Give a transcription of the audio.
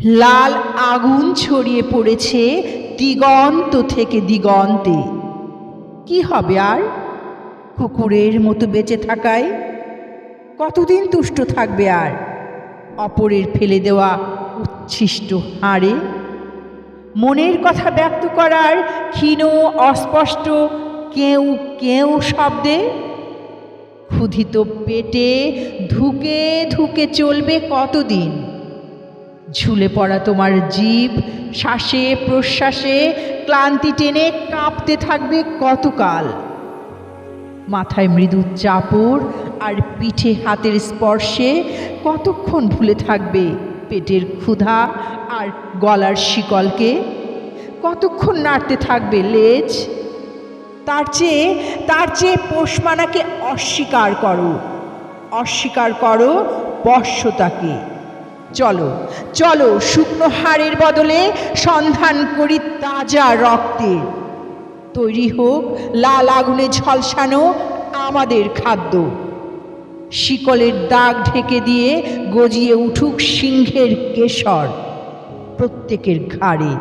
লাল আগুন ছড়িয়ে পড়েছে দিগন্ত থেকে দিগন্তে। কি হবে আর কুকুরের মতো বেঁচে থাকায়? কতদিন তুষ্ট থাকবে আর অপরের ফেলে দেওয়া উচ্ছিষ্ট হাড়ে? মনের কথা ব্যক্ত করার ক্ষীণ অস্পষ্ট কেউ কেউ শব্দে ক্ষুধিত পেটে ধুকে ধুকে চলবে কতদিন? ঝুলে পড়া তোমার জিভ শ্বাসে প্রশ্বাসে ক্লান্তি টেনে কাঁপতে থাকবে কতকাল? মাথায় মৃদু চাপড় আর পিঠে হাতের স্পর্শে কতক্ষণ ভুলে থাকবে পেটের ক্ষুধা আর গলার শিকলকে? কতক্ষণ নাড়তে থাকবে লেজ? তার চেয়ে পোষমানাকে অস্বীকার করো, অস্বীকার করো বশ্যতাকে। চলো চলো শুকনো হাড়ের বদলে সন্ধান করি তাজা রক্তের। তৈরি হোক লাল আগুনে ঝলসানো আমাদের খাদ্য। শিকলের দাগ ঢেকে দিয়ে গজিয়ে উঠুক সিংহের কেশর প্রত্যেকের ঘাড়ে।